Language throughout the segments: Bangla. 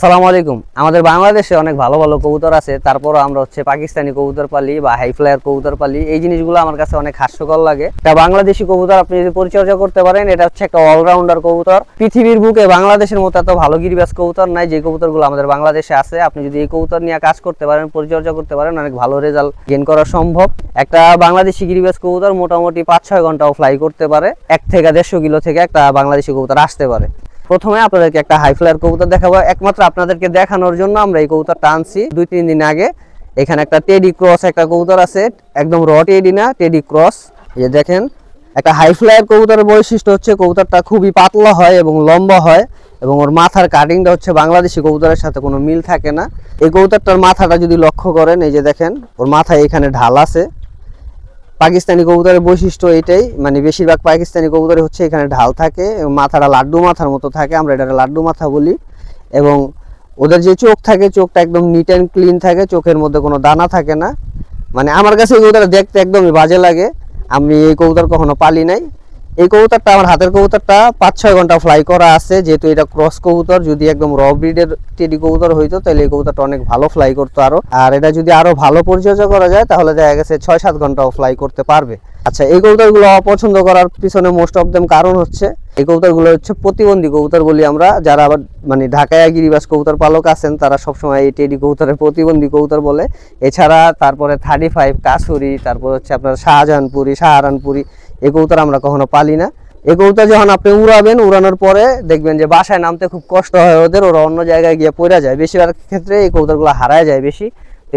আসসালামু আলাইকুম। আমাদের বাংলাদেশে অনেক ভালো ভালো কবুতর আছে, তারপরও আমরা পাকিস্তানি কবুতর পালি বা হাই ফ্লায়ার কবুতর পালি। এই জিনিসগুলো আমার কাছে অনেক হাস্যকর লাগে। একটা বাংলাদেশি কবুতর আপনি যদি পরিচর্যা করতে পারেন, এটা একটা অলরাউন্ডার কবুতর। পৃথিবীর বুকে বাংলাদেশের মতো এত ভালো গিরিবাজ কবুতর নাই যে কবুতরগুলো আমাদের বাংলাদেশে আছে। আপনি যদি এই কবুতর নিয়ে কাজ করতে পারেন, পরিচর্যা করতে পারেন, অনেক ভালো রেজাল্ট গেইন করা সম্ভব। একটা বাংলাদেশি গিরিবাজ কবুতর মোটামুটি 5-6 ঘন্টাও ফ্লাই করতে পারে। 1 থেকে 150 কিলো থেকে একটা বাংলাদেশি কবুতর আসতে পারে। প্রথমে আপনাদেরকে একটা হাই ফ্লায়ার কবুতর দেখাবো, একমাত্র আপনাদেরকে দেখানোর জন্য আমরা এই কবুতরটা আনছি 2-3 দিন আগে। এখানে একটা টেডি ক্রস একটা কবুতর আছে, একদম র টেডি না, টেডি ক্রস। এই যে দেখেন, একটা হাই ফ্লায়ার কবুতরের বৈশিষ্ট্য হচ্ছে কবুতরটা খুবই পাতলা হয় এবং লম্বা হয়, এবং ওর মাথার কাটিংটা হচ্ছে বাংলাদেশি কবুতরের সাথে কোনো মিল থাকে না। এই কবুতরটার মাথাটা যদি লক্ষ্য করেন, এই যে দেখেন ওর মাথায় এখানে ঢাল আছে। পাকিস্তানি কবুতরের বৈশিষ্ট্য এটাই, মানে বেশিরভাগ পাকিস্তানি কবুতরে হচ্ছে এখানে ঢাল থাকে, মাথাটা লাড্ডু মাথার মতো থাকে, আমরা এটা লাড্ডু মাথা বলি। এবং ওদের যে চোখ থাকে, চোখটা একদম নিট অ্যান্ড ক্লিন থাকে, চোখের মধ্যে কোনো দানা থাকে না। মানে আমার কাছে এই কবুতরটা দেখতে একদমই বাজে লাগে। আমি এই কবুতর কখনো পালি নাই। এই কবুতরটা আমার হাতের কবুতরটা 5-6 ঘন্টা ফ্লাই করা আছে, যেহেতু এটা ক্রস কবুতর। যদি একদম র ব্রিডের টেডি কবুতর হইতো তাহলে এই কবুতরটা অনেক ভালো ফ্লাই করতো আরো। আর এটা যদি আরো ভালো পরিচর্যা করা যায় তাহলে দেখা গেছে 6-7 ঘন্টাও ফ্লাই করতে পারবে। আচ্ছা, এই কবুতরগুলো অপছন্দ করার পিছনে মোস্ট অফ দেম কারণ হচ্ছে এই কবুতরগুলো হচ্ছে প্রতিবন্ধী কবুতর বলি আমরা। যারা আবার মানে ঢাকায় গিরিবাজ কবুতর পালক আছেন তারা সবসময় এই টেডি কবুতরের প্রতিবন্ধী কবুতর বলে। এছাড়া তারপরে 35 কাসুরি, তারপর হচ্ছে আপনার শাহজাহানপুরি, সাহারানপুরি, এই কবুতর আমরা কখনো পালি না। এই কবুতর যখন আপনি উড়াবেন, উড়ানোর পরে দেখবেন যে বাসায় নামতে খুব কষ্ট হয় ওদের, ওরা অন্য জায়গায় গিয়ে পড়ে যায়। বেশিরভাগ ক্ষেত্রে এই কবুতরগুলো হারায় যায় বেশি,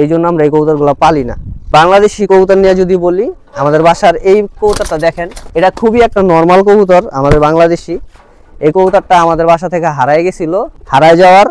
এই জন্য আমরা এই কবুতরগুলো পালি না। বাংলাদেশি কবুতর নিয়ে যদি বলি, আমাদের বাসার এই কবুতরটা দেখেন, এটা খুবই একটা নর্মাল কবুতর আমাদের বাংলাদেশি। এই কবুতরটা আমাদের বাসা থেকে হারায় গেছিল। হারায় যাওয়ার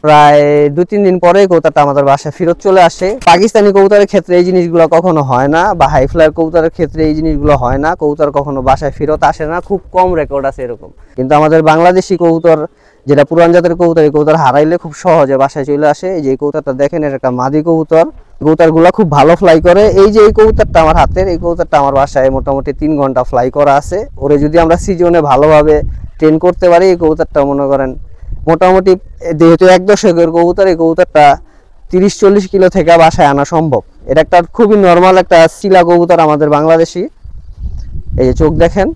প্রায় 2-3 দিন পরে কবুতরটা আমাদের বাসায় ফেরত চলে আসে। পাকিস্তানি কবুতরের ক্ষেত্রে এই জিনিসগুলো কখনো হয় না, বা হাই ফ্লায়ার কবুতরের ক্ষেত্রে এই জিনিসগুলো হয় না। কবুতর কখনো বাসায় ফেরত আসে না, খুব কম রেকর্ড আছে এরকম। কিন্তু আমাদের বাংলাদেশি কবুতর, যেটা পুরান জাতের কবুতর, এই কবুতর হারাইলে খুব সহজে বাসায় চলে আসে। এই যে কবুতরটা দেখেন, এটা একটা মাদি কবুতর। কবুতরগুলো খুব ভালো ফ্লাই করে। এই যে এই কবুতরটা আমার হাতের, এই কবুতরটা আমার বাসায় মোটামুটি 3 ঘন্টা ফ্লাই করা আছে। ওরে যদি আমরা সিজনে ভালোভাবে ট্রেন করতে পারি, এই কবুতরটা মনে করেন মোটামুটি, যেহেতু 1 দশকের কবুতর, এই কবুতরটা 30-40 কিলো থেকে বাসায় আনা সম্ভব। এটা একটা খুবই নর্মাল একটা শিলা কবুতর আমাদের বাংলাদেশি। এই যে চোখ দেখেন,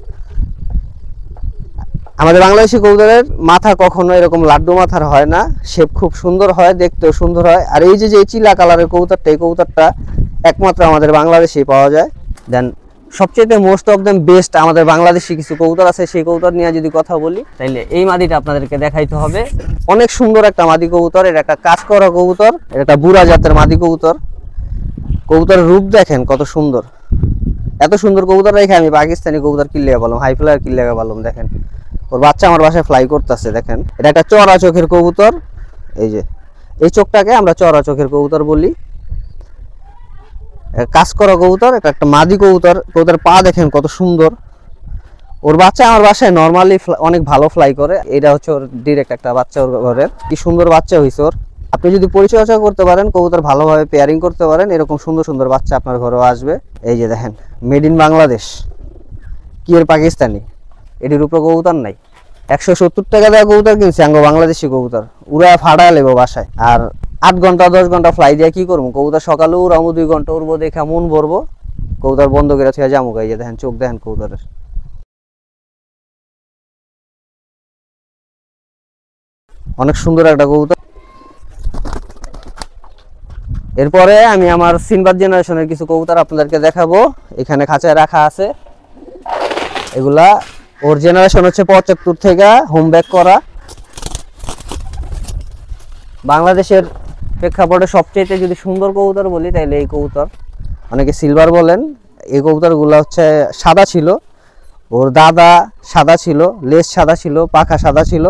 আমাদের বাংলাদেশি কবুতরের মাথা কখনো এরকম লাড্ডু মাথার হয় না, শেপ খুব সুন্দর হয়, দেখতেও সুন্দর হয়। আর এই যে চিলা কালারের কবুতরটা, এই কবুতরটা একমাত্র আমাদের বাংলাদেশেই পাওয়া যায়। দেন সবচেয়ে মোস্ট অফ দেম বেস্ট আমাদের বাংলাদেশি কিছু কবুতর আছে, সেই কবুতর নিয়ে যদি কথা বলি তাইলে এই মাদিটা আপনাদেরকে দেখাইতে হবে। অনেক সুন্দর একটা মাদি কবুতর, এটা একটা কাজ করা কবুতর, এটা একটা বুড়া জাতের মাদি কবুতর। কবুতরের রূপ দেখেন কত সুন্দর। এত সুন্দর কবুতর রেখে আমি পাকিস্তানি কবুতর কিনলে বললাম, হাই ফ্লায়ার কিনলে বললাম। দেখেন ওর বাচ্চা আমার বাসায় ফ্লাই করতেছে। দেখেন, এটা একটা চড়া চোখের কবুতর। এই যে এই চোখটাকে আমরা চড়া চোখের কবুতর বলি। কাজ করা কবুতর, এটা একটা মাদি কবুতর। কবুতরের পা দেখেন কত সুন্দর। ওর বাচ্চা আমার বাসায় নর্মালি অনেক ভালো ফ্লাই করে। এটা হচ্ছে ওর ডিরেক্ট একটা বাচ্চা ওর ঘরের। কি সুন্দর বাচ্চা হয়েছে ওর। আপনি যদি পরিচর্যা করতে পারেন, কবুতর ভালোভাবে পেয়ারিং করতে পারেন, এরকম সুন্দর সুন্দর বাচ্চা আপনার ঘরেও আসবে। এই যে দেখেন, মেড ইন বাংলাদেশ, কি এর পাকিস্তানি, এটির উপরে কবুতর নাই। 170 টাকা দেওয়া কবুতর কিনছি, আঙ্গ বাংলাদেশি কবুতর উড়া ফাড়া লেবো বাসায়। আর 8 ঘন্টা 10 ঘন্টা ফ্লাই দিয়ে কি করবো? কবুতর সকালে উড়াবো, 2 ঘন্টা উড়বো, দেখে মন ভরবো, কবুতর বন্ধ করে থেকে যাবো। এই যে দেখেন চোখ দেখেন কবুতরের, অনেক সুন্দর একটা কবুতর। এরপরে আমি আমার সিনবাদ জেনারেশনের কিছু কবুতর আপনাদেরকে দেখাবো। এখানে খাঁচায় রাখা আছে। এগুলা ওর জেনারেশন হচ্ছে 75 থেকে হোম ব্যাক করা। বাংলাদেশের প্রেক্ষাপটে সবচেয়ে যদি সুন্দর কবুতর বলি তাহলে এই কবুতর, অনেকে সিলভার বলেন। এই কবুতরগুলো হচ্ছে সাদা ছিল, ওর দাদা সাদা ছিল, লেজ সাদা ছিল, পাখা সাদা ছিল।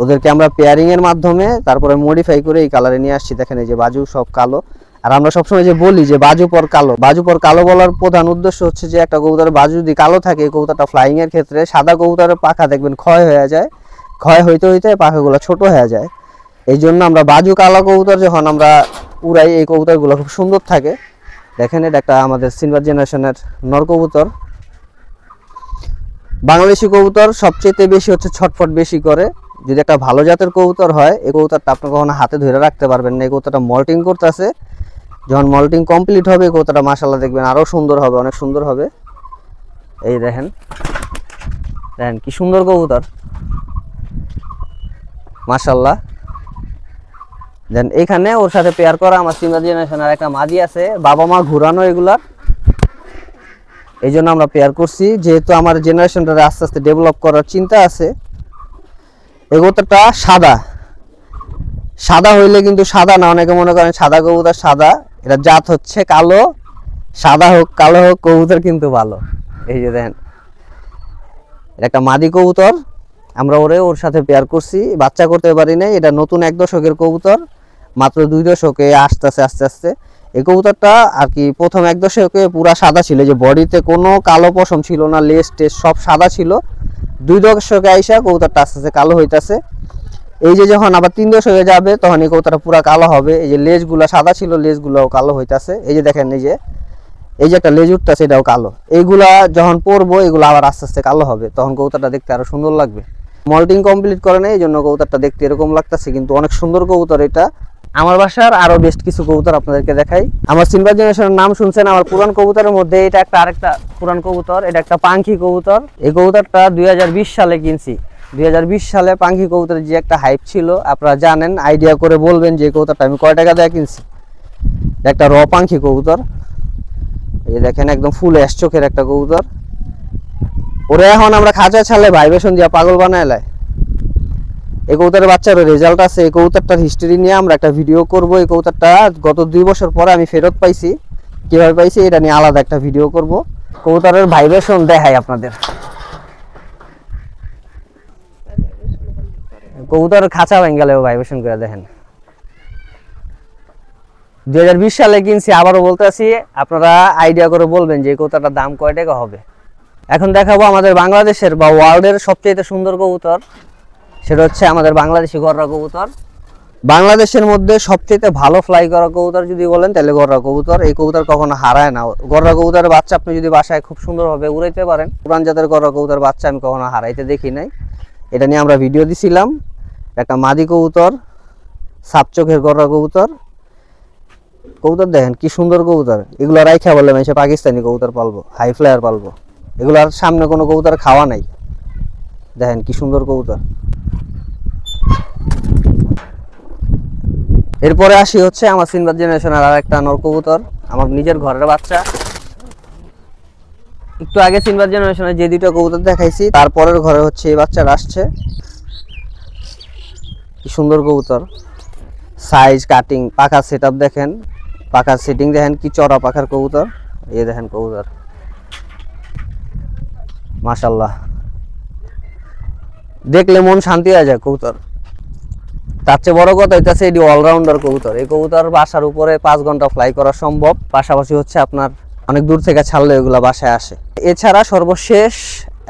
ওদেরকে আমরা পেয়ারিং এর মাধ্যমে তারপরে মডিফাই করে এই কালারে নিয়ে আসছি। দেখেন এই যে বাজু সব কালো। আর আমরা সবসময় যে বলি যে বাজু পর কালো, বাজু পর কালো বলার প্রধান উদ্দেশ্য হচ্ছে যে একটা কবুতরের বাজু যদি কালো থাকে, এই কবুতরটা ফ্লাইং এর ক্ষেত্রে, সাদা কবুতরের পাখা দেখবেন ক্ষয় হয়ে যায়, ক্ষয় হইতে হইতে পাখাগুলো ছোট হয়ে যায়। এই জন্য আমরা বাজু কালো কবুতর যখন আমরা উড়াই, এই কবুতরগুলো খুব সুন্দর থাকে। দেখেন, এটা একটা আমাদের সিলভার জেনারেশনের নর কবুতর। বাংলাদেশি কবুতর সবচেয়ে বেশি হচ্ছে ছটফট বেশি করে, যদি একটা ভালো জাতের কবুতর হয়, এই কবুতরটা আপনি কখনো হাতে ধরে রাখতে পারবেন না। এই কবুতরটা মল্টিং করতেছে, যখন মল্টিং কমপ্লিট হবে এই কবুতরটা মাশাআল্লাহ দেখবেন আরো সুন্দর হবে, অনেক সুন্দর হবে। এই দেখেন দেখেন কি সুন্দর কবুতর মাশাআল্লাহ। দেন এখানে ওর সাথে পেয়ার করা আমার সিলভার জেনারেশনের একটা মাদি আছে, বাবা মা ঘুরানো এগুলার, এই জন্য আমরা পেয়ার করছি। যেহেতু আমার জেনারেশনটা আস্তে আস্তে ডেভেলপ করার চিন্তা আছে। এই কবুতরটা সাদা, সাদা হইলে কিন্তু সাদা না, অনেকে মনে করেন সাদা কবুতর সাদা, এটা জাত হচ্ছে কালো। সাদা হোক কালো হোক কবুতর কিন্তু ভালো। এই যে দেখেন এটা একটা মাদি কবুতর, আমরা ওর সাথে পেয়ার করছি, বাচ্চা করতে পারি নাই। এটা নতুন 1 দশকের কবুতর, মাত্র 2 দশকে আসতেছে আস্তে আস্তে। এই কবুতরটা আর কি প্রথম 1 দশকে পুরা সাদা ছিল, যে বডিতে কোনো কালো পশম ছিল না, লেজ টেজ সব সাদা ছিল। 2 দশকে আইসা কবুতরটা আস্তে আস্তে কালো হইতাছে। এই যে যখন আবার 3 দশকে যাবে তখন এই কবুতরটা পুরা কালো হবে। এই যে লেজগুলা সাদা ছিল, লেজগুলাও কালো হইতাছে। এই যে দেখেন এই যে একটা লেজ উঠতেছে, এটাও কালো। এইগুলা যখন পরবো এগুলো আবার আস্তে আস্তে কালো হবে, তখন কবুতরটা দেখতে আরো সুন্দর লাগবে। মল্টিং কমপ্লিট করে নেই, এই জন্য কবুতরটা দেখতে এরকম লাগতেছে, কিন্তু অনেক সুন্দর কবুতর এটা। আমার বাসার আরো বেস্ট কিছু কবুতর আপনাদেরকে দেখাই। আমার সিলভার জেনারেশনের নাম শুনছেন, আমার পুরান কবুতরের মধ্যে এটা আরেকটা পুরান কবুতর, এটা একটা পাঙ্খি কবুতর। এই কবুতরটা 2020 সালে কিনছি। 2020 সালে পাঙ্খি কবুতরের যে একটা হাইপ ছিল আপনারা জানেন, আইডিয়া করে বলবেন যে কবুতরটা আমি কয় টাকা দিয়ে কিনছি। একটা র পাঙ্খি কবুতর, এই দেখেন একদম ফুল অ্যাশ চোখের একটা কবুতর। ওরে এখন আমরা খাঁচা ছালে ভাইব্রেশন দিয়া পাগল বানায় লাই। এই কবুতরের বাচ্চার রেজাল্ট আছে, এই কবুতরটার হিস্ট্রি নিয়ে আমরা একটা ভিডিও করব। এই কবুতরটা গত 2 বছর পরে আমি ফেরত পাইছি, কিভাবে পাইছি এটা নিয়ে আলাদা একটা ভিডিও করব। কবুতরের ভাইব্রেশন দেখাই আপনাদের। কবুতরের খাঁচা ভেঙ্গালেও ভাইব্রেশন করে দেখেন। 2020 সালে কিনছি, আবারও বলতেছি, আপনারা আইডিয়া করে বলবেন যে এই কবুতরটার দাম কয় টাকা হবে। এখন দেখাবো আমাদের বাংলাদেশের বা ওয়ার্ল্ডের সবচেয়ে সুন্দর কবুতর, সেটা হচ্ছে আমাদের বাংলাদেশি গররা কবুতর। বাংলাদেশের মধ্যে সবচেয়ে ভালো ফ্লাই করা কবুতর যদি বলেন তাহলে গররা কবুতর। এই কবুতর কখনো হারায় না। গররা কবুতরের বাচ্চা আপনি যদি বাসায় খুব সুন্দরভাবে উড়াইতে পারেন, পুরান জাতের গররা কবুতর বাচ্চা আমি কখনো হারাইতে দেখি নাই। এটা নিয়ে আমরা ভিডিও দিছিলাম। একটা মাদি কবুতর, সাপ চোখের গররা কবুতর। কবুতর দেখেন কি সুন্দর কবুতর। এগুলো রাইখা বললে এসে পাকিস্তানি কবুতর পালবো, হাই ফ্লায়ার পালবো। এগুলার সামনে কোনো কবুতর খাওয়া নাই। দেখেন কি সুন্দর কবুতর। এরপরে আসি হচ্ছে আমার সিলভার জেনারেশনের আর একটা নর কবুতর, আমার নিজের ঘরের বাচ্চা। একটু আগে সিলভার জেনারেশনের যে 2টা কবুতর দেখাইছি, তারপরের ঘরে হচ্ছে এই বাচ্চাটা আসছে। কি সুন্দর কবুতর, সাইজ, কাটিং, পাখার সেটআপ দেখেন, পাখার সেটিং দেখেন, কি চড়া পাখার কবুতর। এই দেখেন কবুতর মাশাআল্লাহ, দেখলে মন শান্তি হয়ে যায় কবুতর। তার চেয়ে বড় কথা হইতাছে এটি অলরাউন্ডার কবুতর। এই কবুতর বাসার উপরে 5 ঘন্টা ফ্লাই করা সম্ভব, পাশাপাশি হচ্ছে আপনার অনেক দূর থেকে ছাড়লে এগুলা বাসায় আসে। এছাড়া সর্বশেষ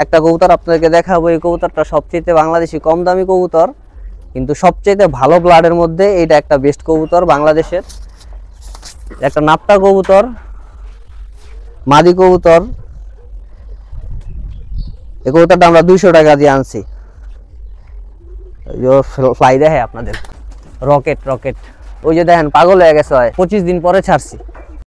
একটা কবুতর আপনাদেরকে দেখাবো। এই কবুতরটা সবচেয়ে বাংলাদেশি কম দামি কবুতর, কিন্তু সবচেয়ে ভালো ব্লাডের মধ্যে এটা একটা বেস্ট কবুতর বাংলাদেশের। একটা নাপ্তা কবুতর, মাদি কবুতর। এই কবুতরটা আমরা 200 টাকা দিয়ে আনছি। ফ্লাই দেখে আপনাদের রকেট, ওই যে দেখেন পাগল হয়ে গেছে, 25 দিন পরে ছাড়ছি।